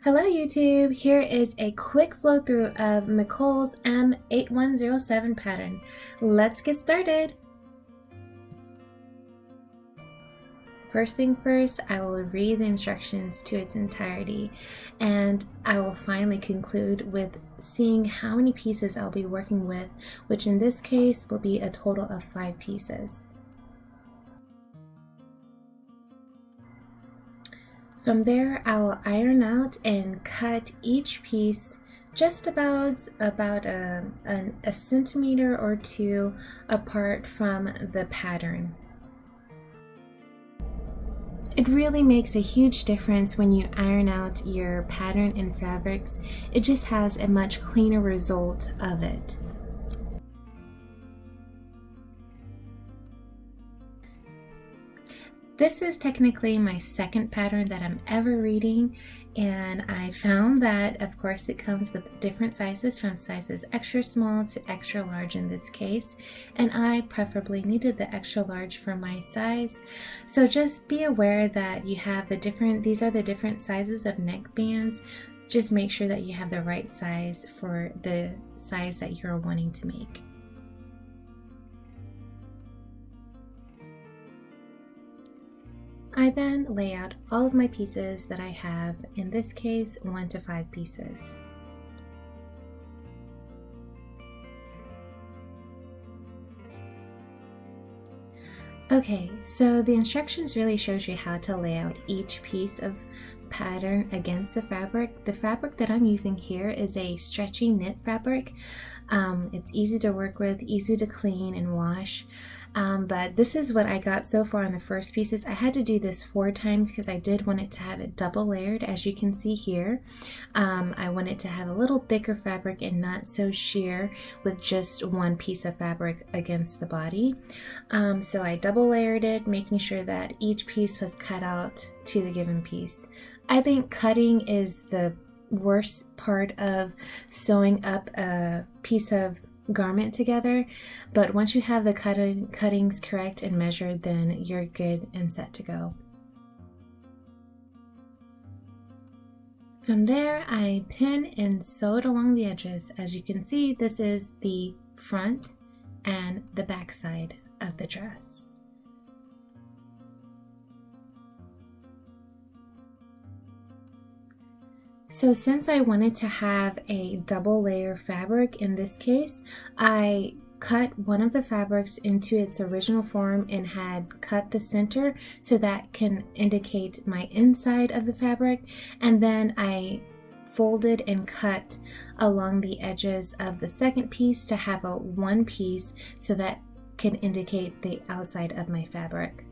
Hello YouTube, here is a quick flow through of McCall's M8107 pattern. Let's get started. First thing first, I will read the instructions to its entirety, and I will finally conclude with seeing how many pieces I'll be working with, which in this case will be a total of 5 pieces. From there, I will iron out and cut each piece just about a centimeter or 2 apart from the pattern. It really makes a huge difference when you iron out your pattern in fabrics. It just has a much cleaner result of it. This is technically my second pattern that I'm ever reading, and I found that of course it comes with different sizes, from sizes extra small to extra large in this case, and I preferably needed the extra large for my size. So just be aware that you have these are the different sizes of neck bands. Just make sure that you have the right size for the size that you're wanting to make. I then lay out all of my pieces that I have, in this case 1 to 5 pieces. Okay, so the instructions really shows you how to lay out each piece of pattern against the fabric. The fabric that I'm using here is a stretchy knit fabric. It's easy to work with, easy to clean and wash. But this is what I got so far on the first pieces. I had to do this 4 times because I did want it to have it double layered, as you can see here. I want it to have a little thicker fabric and not so sheer with just one piece of fabric against the body. So I double layered it, making sure that each piece was cut out to the given piece. I think cutting is the worst part of sewing up a piece of garment together, but once you have the cuttings correct and measured, then you're good and set to go. From there, I pin and sewed along the edges. As you can see, this is the front and the back side of the dress. So since I wanted to have a double layer fabric in this case, I cut one of the fabrics into its original form and had cut the center so that can indicate my inside of the fabric, and then I folded and cut along the edges of the second piece to have a one piece so that can indicate the outside of my fabric.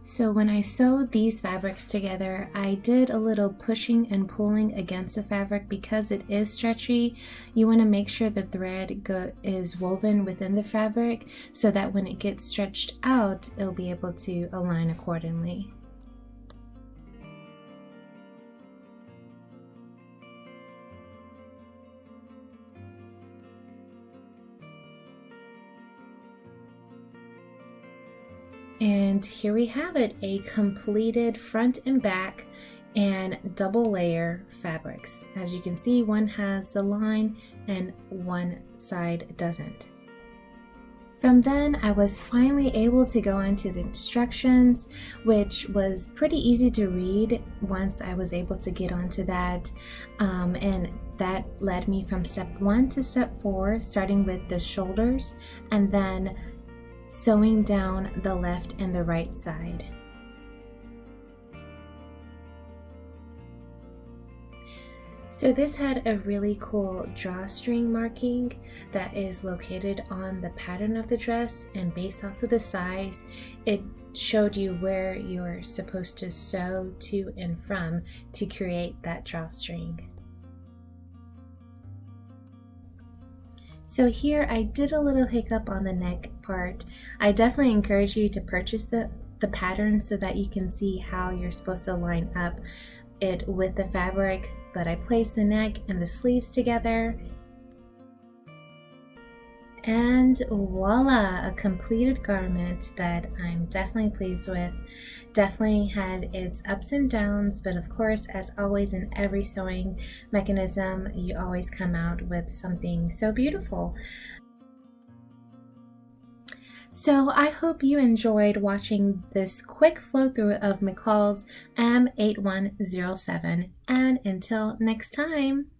So when I sewed these fabrics together, I did a little pushing and pulling against the fabric because it is stretchy. You want to make sure the thread is woven within the fabric so that when it gets stretched out, it'll be able to align accordingly. And here we have it, a completed front and back and double layer fabrics. As you can see, one has the line and one side doesn't. From then, I was finally able to go into the instructions, which was pretty easy to read once I was able to get onto that. And that led me from step 1 to step 4, starting with the shoulders and then sewing down the left and the right side. So this had a really cool drawstring marking that is located on the pattern of the dress, and based off of the size, it showed you where you're supposed to sew to and from to create that drawstring. So here I did a little hiccup on the neck part. I definitely encourage you to purchase the pattern so that you can see how you're supposed to line up it with the fabric, but I placed the neck and the sleeves together And voila, a completed garment that I'm definitely pleased with. Definitely had its ups and downs, but of course, as always in every sewing mechanism, you always come out with something so beautiful. So I hope you enjoyed watching this quick flow through of McCall's M8107, and until next time.